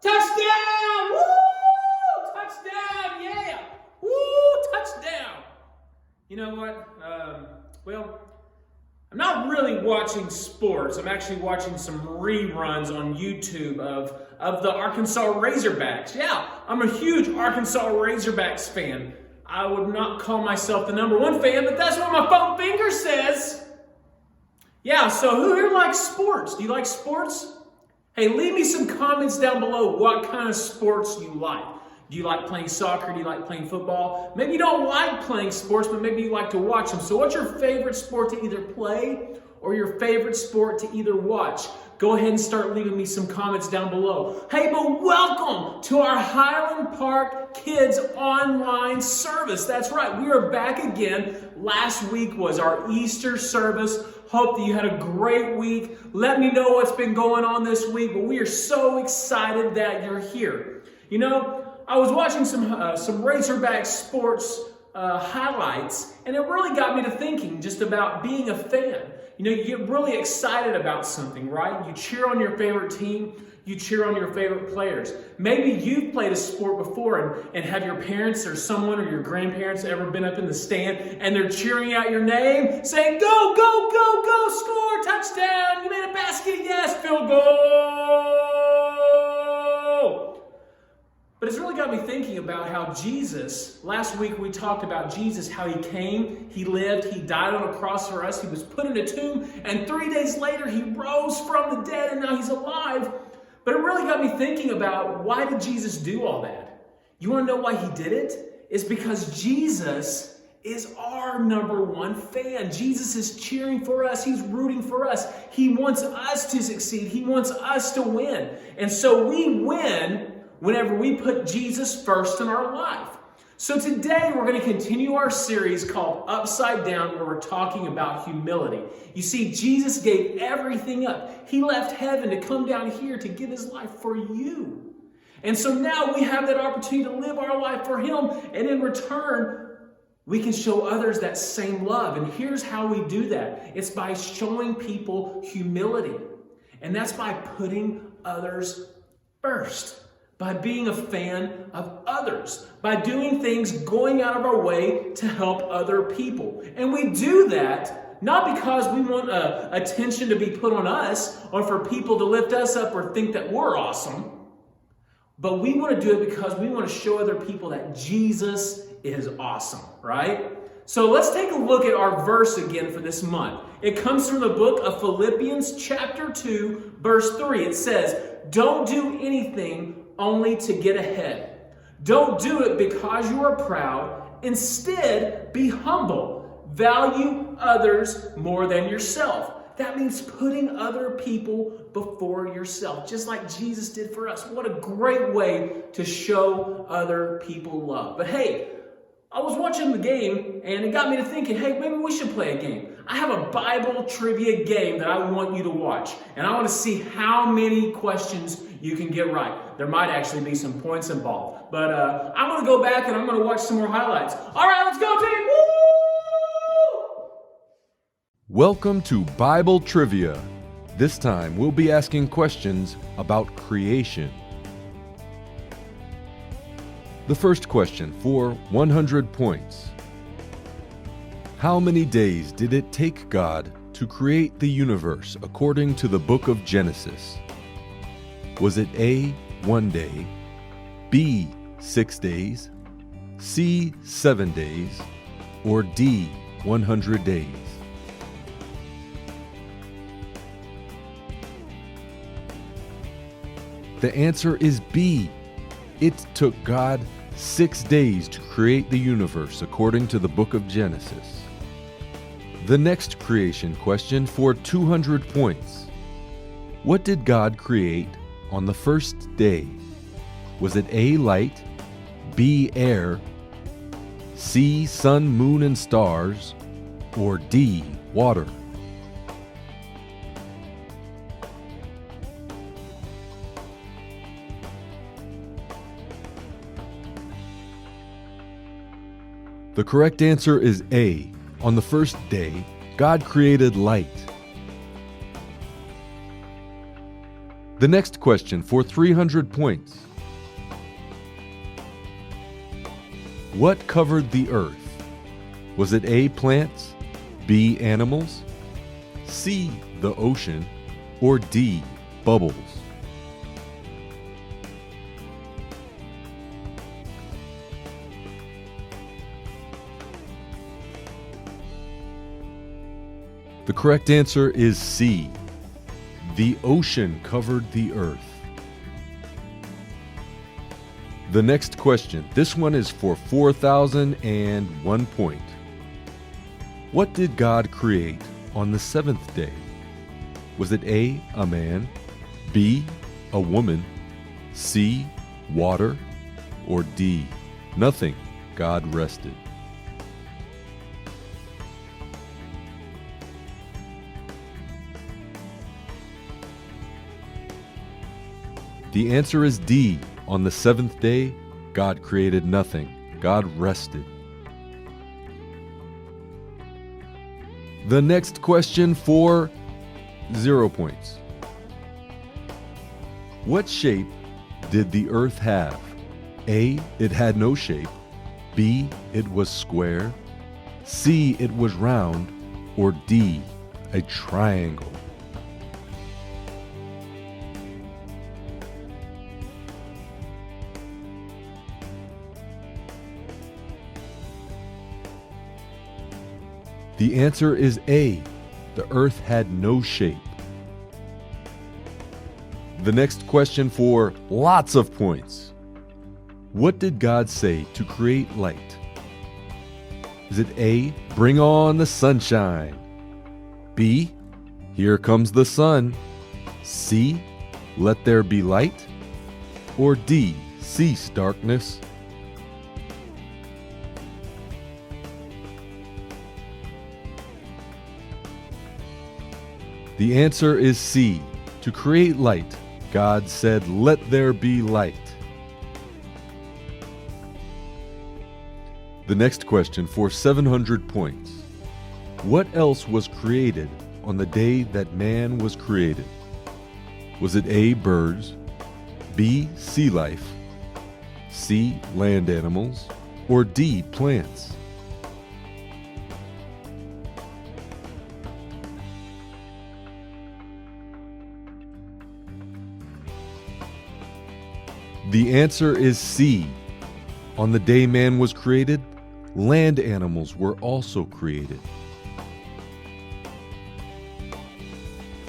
Touchdown! Woo! Touchdown! Yeah! Woo! Touchdown! You know what? I'm not really watching sports. I'm actually watching some reruns on YouTube of the Arkansas Razorbacks. Yeah, I'm a huge Arkansas Razorbacks fan. I would not call myself the number one fan, but that's what my phone finger says. Yeah, so who here likes sports? Do you like sports? Hey, leave me some comments down below what kind of sports you like. Do you like playing soccer? Do you like playing football? Maybe you don't like playing sports, but maybe you like to watch them. So what's your favorite sport to either play or your favorite sport to either watch? Go ahead and start leaving me some comments down below. Hey, but welcome to our Highland Park Kids online service. That's right, we are back again. Last week was our Easter service. Hope that you had a great week. Let me know what's been going on this week, but we are so excited that you're here. You know, I was watching some Razorback sports highlights, and it really got me to thinking just about being a fan. You know, you get really excited about something, right? You cheer on your favorite team. You cheer on your favorite players. Maybe you've played a sport before and have your parents or someone or your grandparents ever been up in the stand and they're cheering out your name, saying, go, go, go, go, score, touchdown, you made a basket, yes, field goal. But it's really got me thinking about how Jesus, last week we talked about Jesus, how he came, he lived, he died on a cross for us, he was put in a tomb, and 3 days later he rose from the dead and now he's alive. But it really got me thinking about, why did Jesus do all that? You want to know why he did it? It's because Jesus is our number one fan. Jesus is cheering for us. He's rooting for us. He wants us to succeed. He wants us to win. And so we win whenever we put Jesus first in our life. So today we're going to continue our series called Upside Down, where we're talking about humility. You see, Jesus gave everything up. He left heaven to come down here to give his life for you. And so now we have that opportunity to live our life for him. And in return, we can show others that same love. And here's how we do that. It's by showing people humility. And that's by putting others first. By being a fan of others, by doing things, going out of our way to help other people. And we do that not because we want attention to be put on us or for people to lift us up or think that we're awesome, but we want to do it because we want to show other people that Jesus is awesome, right? So let's take a look at our verse again for this month. It comes from the book of Philippians chapter 2, verse 3. It says, "Don't do anything only to get ahead. Don't do it because you are proud. Instead, be humble. Value others more than yourself." That means putting other people before yourself, just like Jesus did for us. What a great way to show other people love. But hey, I was watching the game and it got me to thinking, hey, maybe we should play a game. I have a Bible trivia game that I want you to watch. And I want to see how many questions you can get right. There might actually be some points involved. But I'm going to go back and I'm going to watch some more highlights. All right, let's go, team. Woo! Welcome to Bible Trivia. This time we'll be asking questions about creation. The first question for 100 points. How many days did it take God to create the universe according to the book of Genesis? Was it A, 1 day, B, 6 days, C, 7 days, or D, 100 days? The answer is B. It took God 6 days to create the universe according to the book of Genesis. The next creation question for 200 points. What did God create on the first day? Was it A, light, B, air, C, sun, moon, and stars, or D, water? The correct answer is A. On the first day, God created light. The next question for 300 points. What covered the earth? Was it A, plants, B, animals, C, the ocean, or D, bubbles? The correct answer is C. The ocean covered the earth. The next question, this one is for 4,001 point. What did God create on the seventh day? Was it A, a man, B, a woman, C, water, or D, nothing? God rested. The answer is D. On the seventh day, God created nothing. God rested. The next question for 0 points. What shape did the earth have? A, it had no shape. B, it was square. C, it was round. Or D, a triangle. The answer is A. The earth had no shape. The next question for lots of points. What did God say to create light? Is it A, bring on the sunshine? B, here comes the sun? C, let there be light? Or D, cease darkness? The answer is C. To create light, God said, let there be light. The next question for 700 points. What else was created on the day that man was created? Was it A, birds, B, sea life, C, land animals, or D, plants? The answer is C. On the day man was created, land animals were also created.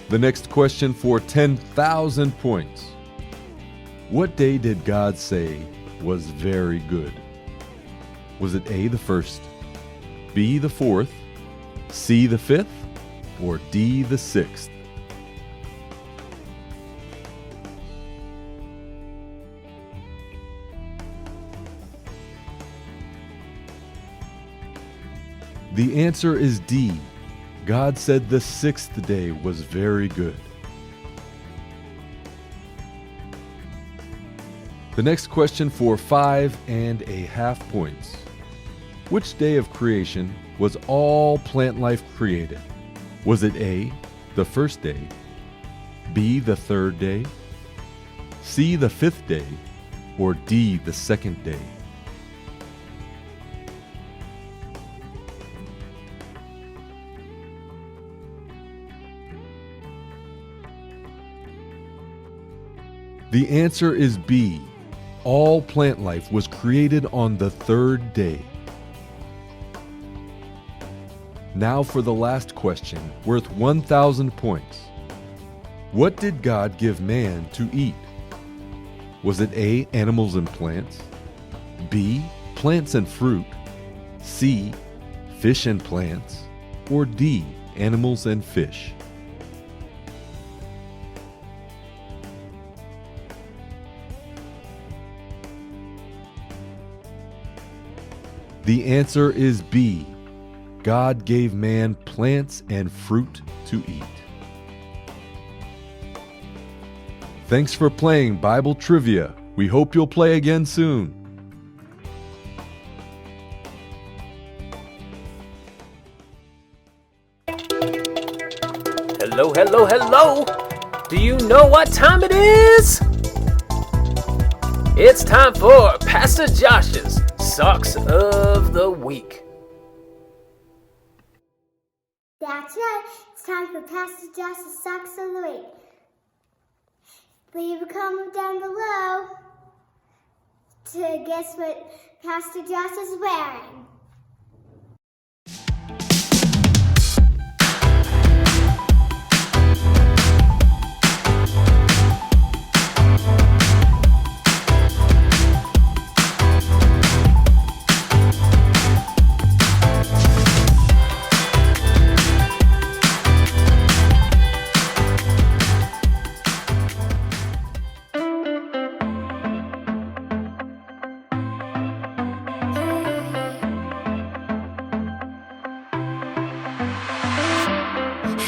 The next question for 10,000 points. What day did God say was very good? Was it A, the first, B, the fourth, C, the fifth, or D, the sixth? The answer is D. God said the sixth day was very good. The next question for 5.5 points. Which day of creation was all plant life created? Was it A, the first day, B, the third day, C, the fifth day, or D, the second day? The answer is B. All plant life was created on the third day. Now for the last question, worth 1,000 points. What did God give man to eat? Was it A, animals and plants, B, plants and fruit, C, fish and plants, or D, animals and fish? The answer is B. God gave man plants and fruit to eat. Thanks for playing Bible Trivia. We hope you'll play again soon. Hello, hello, hello! Do you know what time it is? It's time for Pastor Josh's Socks of the Week. That's right. It's time for Pastor Josh's Socks of the Week. Leave a comment down below to guess what Pastor Josh is wearing.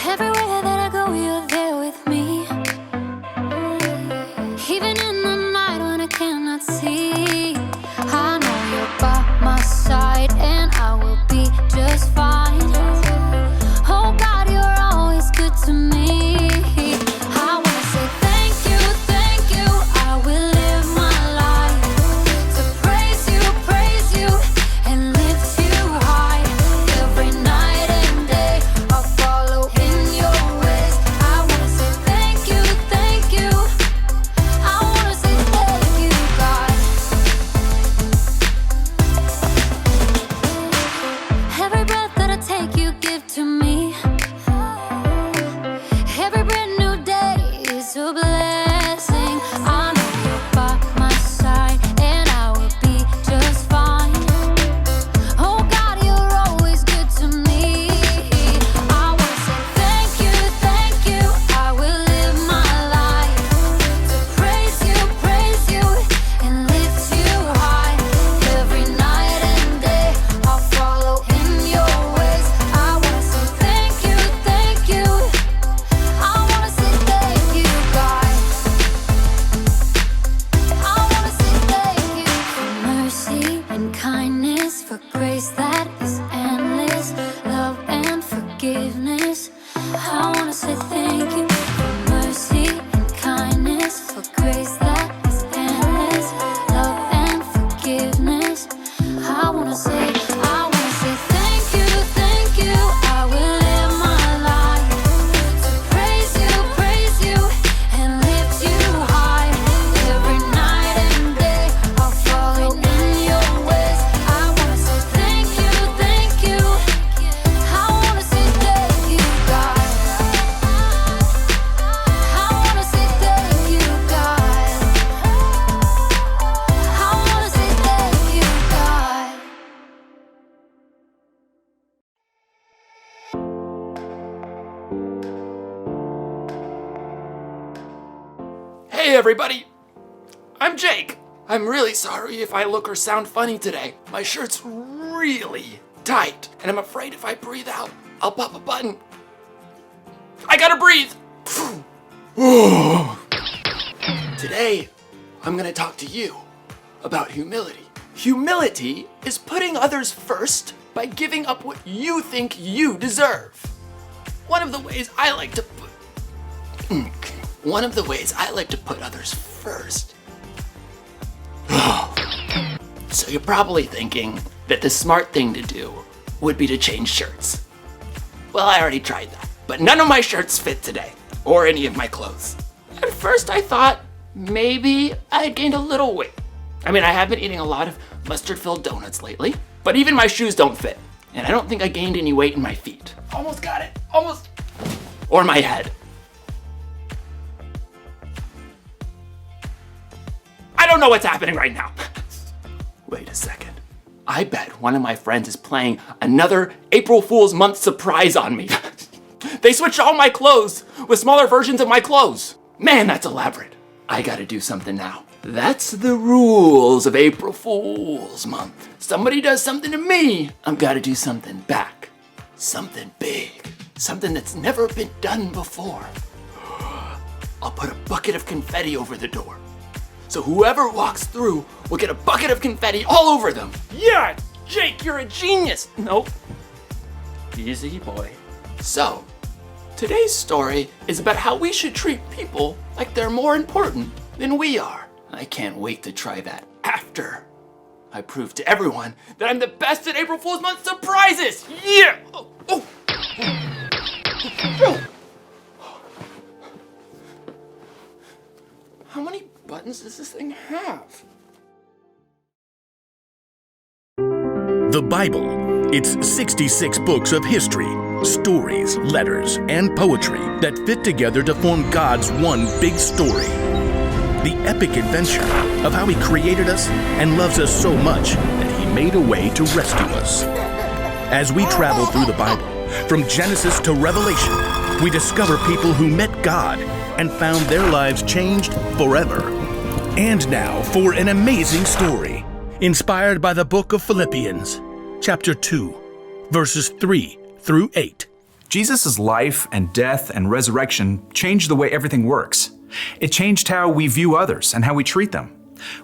Everywhere that I go, you're there with me. Even in the night when I cannot see, I know you're by my side and I will be just fine. Oh God, you're always good to me. I wanna say thank you, thank you. I will live my life to praise you, and lift you high. Every night and day I'll follow in your ways. I wanna say thank you, thank you. I wanna say thank you, God. Every breath that I take, you give to me. Every brand new day is a blessing. I know you're by my side and I will be just fine. Oh God, you're always good to me. I wanna say thank you. I will live my life to praise you, and lift you high. Every night and day I'll follow in your ways. I wanna say thank you. I wanna say thank you, God. I wanna say thank you for mercy and kindness, for grace that is endless, love and forgiveness. I wanna say thank you for mercy and kindness, for grace that is endless, love and forgiveness. I wanna say thank you. I will live my life to praise you, and lift you high. Every night and day I'll follow in your ways. I wanna say thank you. I wanna say thank you, God. I wanna say thank you, God. I wanna say thank you, God. Hey everybody! I'm Jake. I'm really sorry if I look or sound funny today. My shirt's really tight, and I'm afraid if I breathe out, I'll pop a button. I gotta breathe! Today, I'm gonna talk to you about humility. Humility is putting others first by giving up what you think you deserve. One of the ways I like to put others first. So you're probably thinking that the smart thing to do would be to change shirts. Well, I already tried that, but none of my shirts fit today, or any of my clothes. At first I thought maybe I had gained a little weight. I mean, I have been eating a lot of mustard-filled donuts lately, but even my shoes don't fit, and I don't think I gained any weight in my feet. Almost got it, almost. Or my head. I don't know what's happening right now. Wait a second. I bet one of my friends is playing another April Fool's Month surprise on me. They switched all my clothes with smaller versions of my clothes. Man, that's elaborate. I gotta do something now. That's the rules of April Fool's Month. Somebody does something to me, I've gotta do something back. Something big. Something that's never been done before. I'll put a bucket of confetti over the door. So whoever walks through will get a bucket of confetti all over them. Yeah, Jake, you're a genius. Nope. Easy, boy. So, Today's story is about how we should treat people like they're more important than we are. I can't wait to try that after I prove to everyone that I'm the best at April Fool's Month surprises! Yeah! Oh. How many buttons does this thing have? The Bible. It's 66 books of history, stories, letters, and poetry that fit together to form God's one big story. The epic adventure of how He created us and loves us so much that He made a way to rescue us. As we travel through the Bible, from Genesis to Revelation, we discover people who met God and found their lives changed forever. And now for an amazing story, inspired by the book of Philippians, chapter 2, verses 3 through 8. Jesus' life and death and resurrection changed the way everything works. It changed how we view others and how we treat them.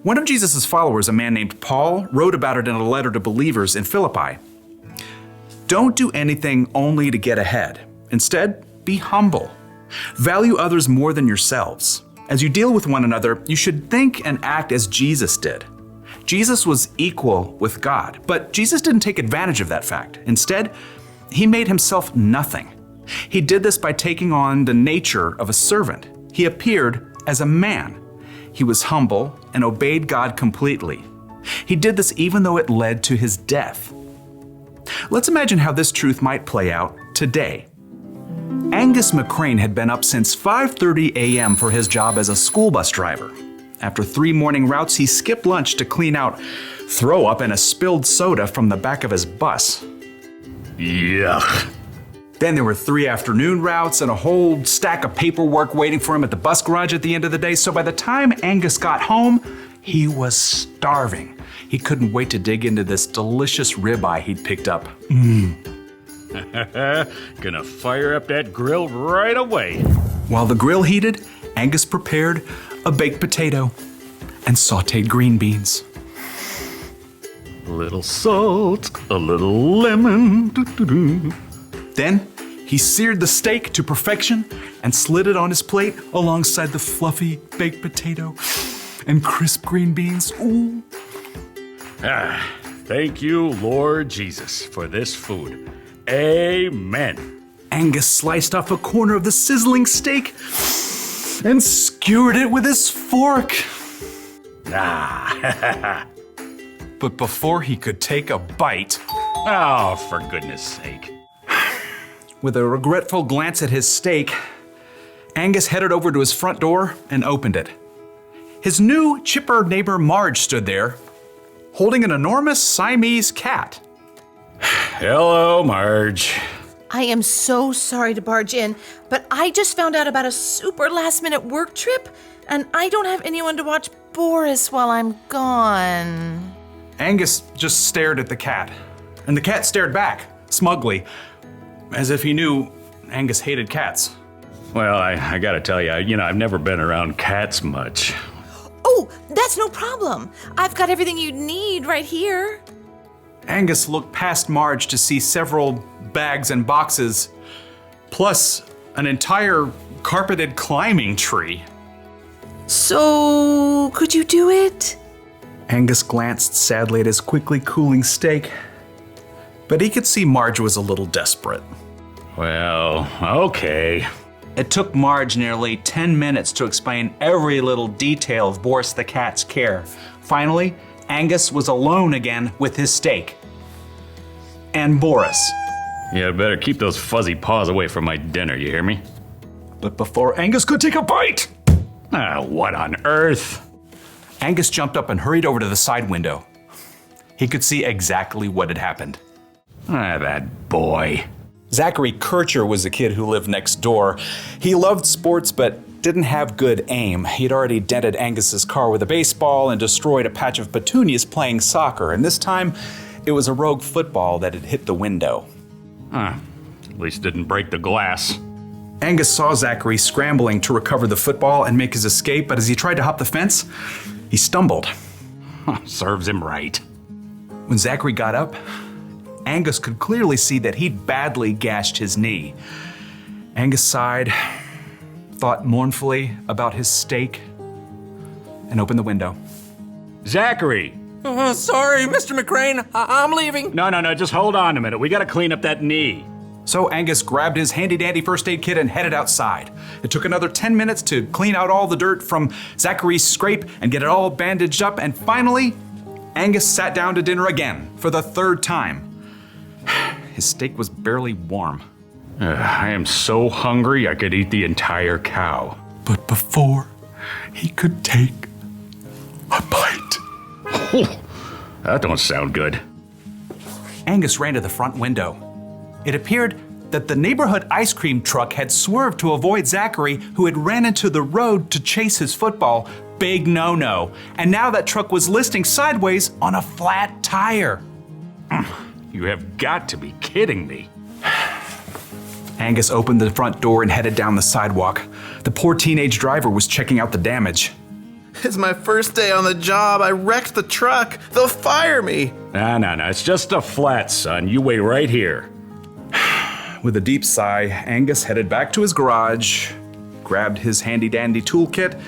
One of Jesus' followers, a man named Paul, wrote about it in a letter to believers in Philippi. Don't do anything only to get ahead. Instead, be humble. Value others more than yourselves. As you deal with one another, you should think and act as Jesus did. Jesus was equal with God, but Jesus didn't take advantage of that fact. Instead, He made Himself nothing. He did this by taking on the nature of a servant. He appeared as a man. He was humble and obeyed God completely. He did this even though it led to His death. Let's imagine how this truth might play out today. Angus McCrane had been up since 5:30 a.m. for his job as a school bus driver. After 3 morning routes, he skipped lunch to clean out throw up and a spilled soda from the back of his bus. Yuck. Then there were 3 afternoon routes and a whole stack of paperwork waiting for him at the bus garage at the end of the day. So by the time Angus got home, he was starving. He couldn't wait to dig into this delicious ribeye he'd picked up. Gonna fire up that grill right away. While the grill heated, Angus prepared a baked potato and sautéed green beans. A little salt, a little lemon. Doo-doo-doo. Then he seared the steak to perfection and slid it on his plate alongside the fluffy baked potato and crisp green beans. Ooh. Thank you, Lord Jesus, for this food. Amen. Angus sliced off a corner of the sizzling steak and skewered it with his fork. But before he could take a bite, Oh, for goodness sake. with a regretful glance at his steak, Angus headed over to his front door and opened it. His new, chipper neighbor Marge stood there, holding an enormous Siamese cat. Hello, Marge. I am so sorry to barge in, but I just found out about a super last-minute work trip, and I don't have anyone to watch Boris while I'm gone. Angus just stared at the cat, and the cat stared back, smugly, as if he knew Angus hated cats. Well, I gotta tell you, I've never been around cats much. Oh, that's no problem. I've got everything you need right here. Angus looked past Marge to see several bags and boxes, plus an entire carpeted climbing tree. So, could you do it? Angus glanced sadly at his quickly cooling steak, but he could see Marge was a little desperate. Well, okay. It took Marge nearly 10 minutes to explain every little detail of Boris the cat's care. Finally, Angus was alone again with his steak. And Boris. Yeah, better keep those fuzzy paws away from my dinner, you hear me? But before Angus could take a bite, What on earth? Angus jumped up and hurried over to the side window. He could see exactly what had happened. That boy. Zachary Kircher was the kid who lived next door. He loved sports but didn't have good aim. He'd already dented Angus's car with a baseball and destroyed a patch of petunias playing soccer, and this time it was a rogue football that had hit the window. At least didn't break the glass. Angus saw Zachary scrambling to recover the football and make his escape, but as he tried to hop the fence, he stumbled. Serves him right. When Zachary got up, Angus could clearly see that he'd badly gashed his knee. Angus sighed, thought mournfully about his steak, and opened the window. Zachary! Sorry, Mr. McCrane. I'm leaving. No, just hold on a minute. We gotta clean up that knee. So Angus grabbed his handy-dandy first aid kit and headed outside. It took another 10 minutes to clean out all the dirt from Zachary's scrape and get it all bandaged up, and finally, Angus sat down to dinner again for the third time. His steak was barely warm. I am so hungry I could eat the entire cow. But before he could take a bite, That don't sound good. Angus ran to the front window. It appeared that the neighborhood ice cream truck had swerved to avoid Zachary, who had ran into the road to chase his football. Big no-no. And now that truck was listing sideways on a flat tire. You have got to be kidding me. Angus opened the front door and headed down the sidewalk. The poor teenage driver was checking out the damage. It's my first day on the job. I wrecked the truck. They'll fire me. No. It's just a flat, son. You wait right here. With a deep sigh, Angus headed back to his garage, grabbed his handy-dandy toolkit,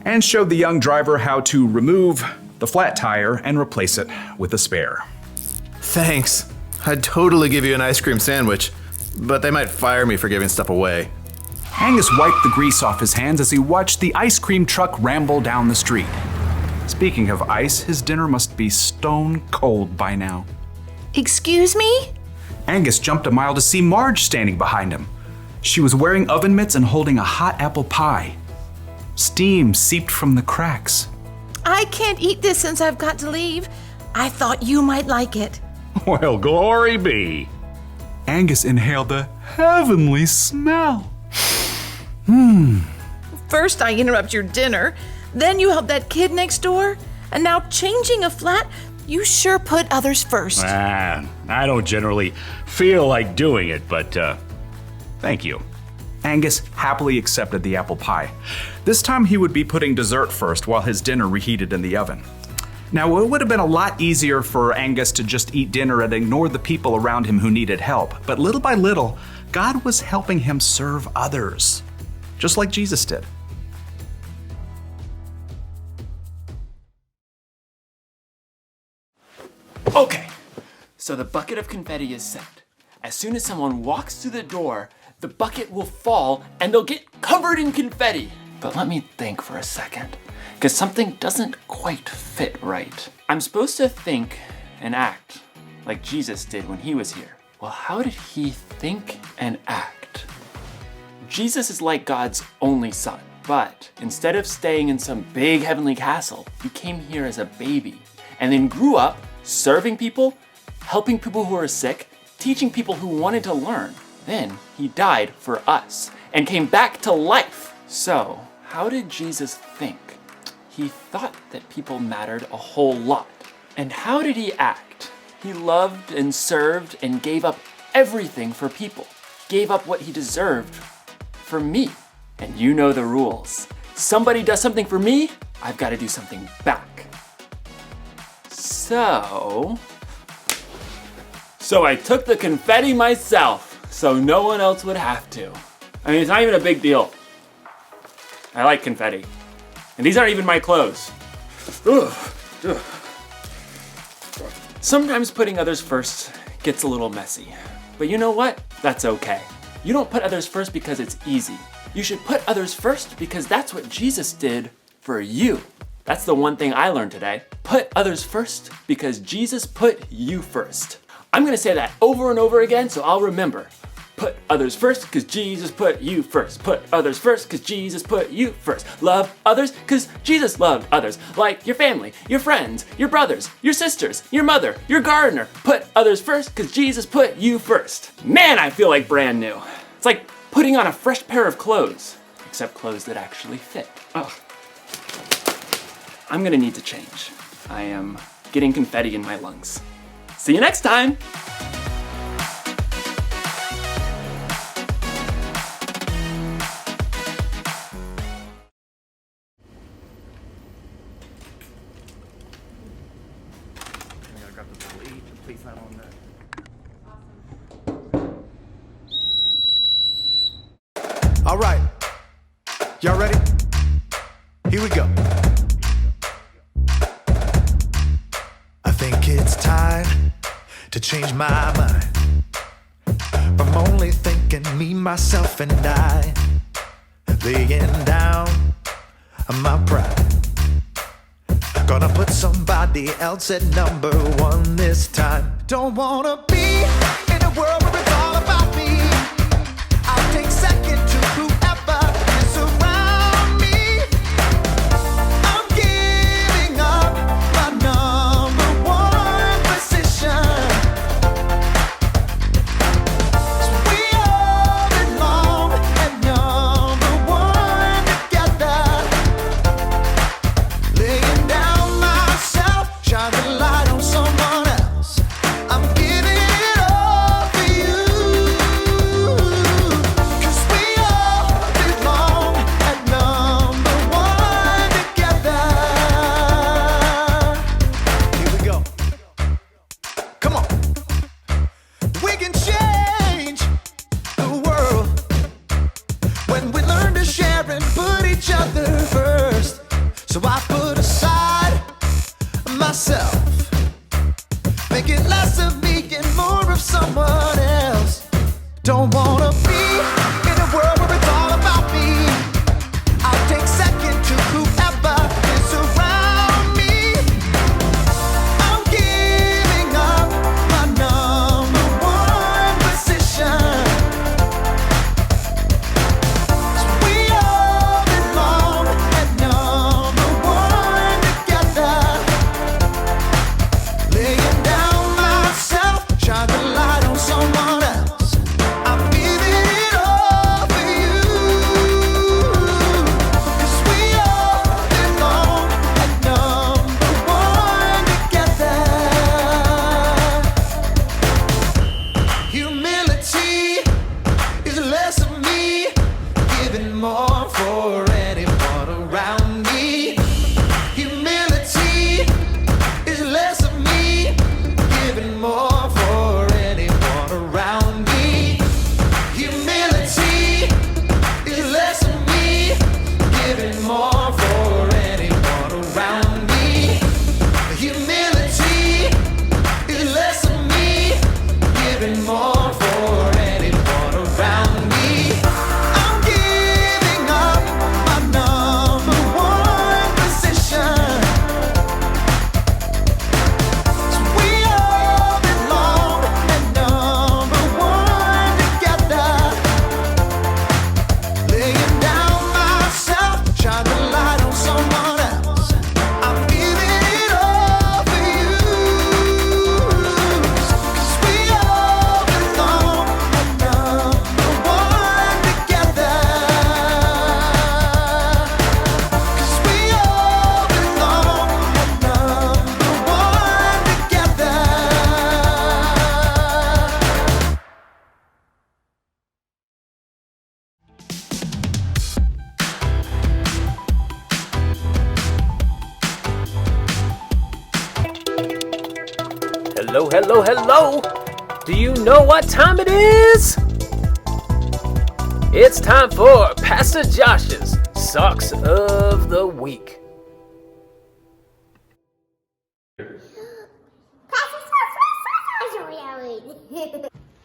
and showed the young driver how to remove the flat tire and replace it with a spare. Thanks. I'd totally give you an ice cream sandwich, but they might fire me for giving stuff away. Angus wiped the grease off his hands as he watched the ice cream truck ramble down the street. Speaking of ice, his dinner must be stone cold by now. Excuse me? Angus jumped a mile to see Marge standing behind him. She was wearing oven mitts and holding a hot apple pie. Steam seeped from the cracks. I can't eat this since I've got to leave. I thought you might like it. Well, glory be. Angus inhaled the heavenly smell. First I interrupt your dinner, then you help that kid next door, and now changing a flat. You sure put others first. I don't generally feel like doing it, but thank you. Angus happily accepted the apple pie. This time he would be putting dessert first while his dinner reheated in the oven. Now, it would have been a lot easier for Angus to just eat dinner and ignore the people around him who needed help, but little by little, God was helping him serve others, just like Jesus did. Okay, so the bucket of confetti is set. As soon as someone walks through the door, the bucket will fall and they'll get covered in confetti. But let me think for a second, because something doesn't quite fit right. I'm supposed to think and act like Jesus did when he was here. Well, how did he think and act? Jesus is like God's only son, but instead of staying in some big heavenly castle, he came here as a baby and then grew up serving people, helping people who are sick, teaching people who wanted to learn. Then he died for us and came back to life. So, how did Jesus think? He thought that people mattered a whole lot. And how did he act? He loved and served and gave up everything for people. Gave up what he deserved for me. And you know the rules. Somebody does something for me, I've got to do something back. So I took the confetti myself, so no one else would have to. I mean, it's not even a big deal. I like confetti. And these aren't even my clothes. Ugh. Sometimes putting others first gets a little messy. But you know what? That's okay. You don't put others first because it's easy. You should put others first because that's what Jesus did for you. That's the one thing I learned today. Put others first because Jesus put you first. I'm gonna say that over and over again so I'll remember. Put others first because Jesus put you first. Put others first because Jesus put you first. Love others because Jesus loved others. Like your family, your friends, your brothers, your sisters, your mother, your gardener. Put others first because Jesus put you first. Man, I feel like brand new. It's like putting on a fresh pair of clothes, except clothes that actually fit. Ugh. I'm gonna need to change. I am getting confetti in my lungs. See you next time! right. Y'all ready? Here we go. I think it's time to change my mind from only thinking me, myself, and I, laying down my pride. Gonna put somebody else at number one this time. Don't wanna be in a world where it's all about me. I'll take second to whoever is around me. I'm giving up my number one position. So we all belong at number one together. Laying down myself, shine the light on someone else. I'm giving it all for you. 'Cause we all belong at number one together. Here we go. Come on. We can change the world when we learn to share and put each other first. So I put aside myself, make it less of me and more of someone else. Don't wanna be in a world where it's all about me. I'll take second to whoever is around me. I'm giving up my number one position. So we all belong at number one together. Laying down myself, shine the light on someone else. I'm giving it all for you. 'Cause we all belong at number one together. Humility is less of me, giving more for anyone around me. Humility is less of me, giving more for anyone around me. Humility is less of me, giving more for anyone around me. Humility is less of me, giving more for anyone around me. I'm giving up my number one position. So we all belong at number one together. Laying down myself, shine the light on someone else. I'm giving it all for you. 'Cause we all belong at number one together. 'Cause we all belong at number one together. Hello, hello, hello! Do you know what time it is? It's time for Pastor Josh's Socks of the Week.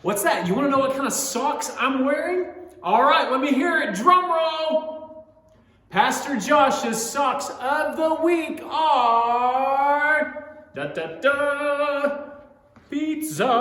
What's that? You want to know what kind of socks I'm wearing? All right, let me hear it. Drum roll. Pastor Josh's socks of the week are pizza.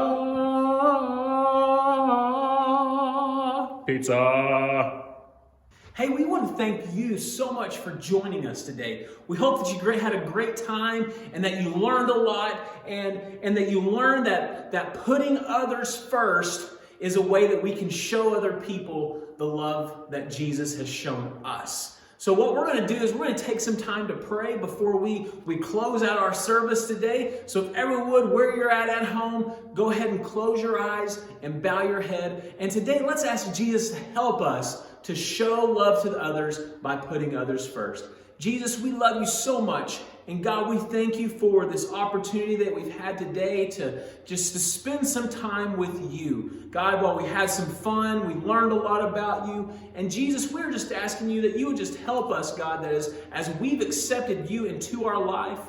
Hey, we want to thank you so much for joining us today. We hope that you had a great time and that you learned a lot and that you learned that putting others first is a way that we can show other people the love that Jesus has shown us. So what we're going to do is we're going to take some time to pray before we close out our service today. So if everyone would, where you're at home, go ahead and close your eyes and bow your head. And today, let's ask Jesus to help us to show love to the others by putting others first. Jesus, we love you so much, And God, we thank you for this opportunity that we've had today to spend some time with you. God, while we had some fun, we learned a lot about you. And Jesus, we're just asking you that you would just help us, God, that as we've accepted you into our life,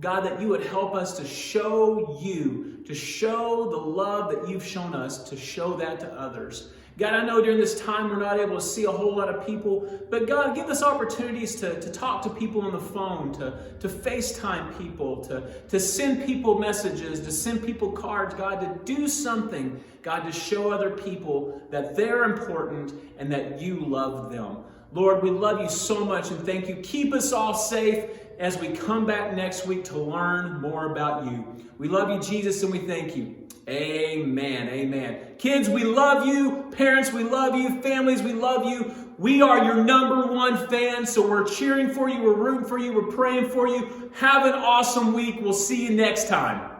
God, that you would help us to show you, to show the love that you've shown us, to show that to others. God, I know during this time we're not able to see a whole lot of people, but God, give us opportunities to talk to people on the phone, to FaceTime people, to send people messages, to send people cards, God, to do something, God, to show other people that they're important and that you love them. Lord, we love you so much and thank you. Keep us all safe as we come back next week to learn more about you. We love you, Jesus, and we thank you. Amen. Amen. Kids, we love you. Parents, we love you. Families, we love you. We are your #1 fans, so we're cheering for you. We're rooting for you. We're praying for you. Have an awesome week. We'll see you next time.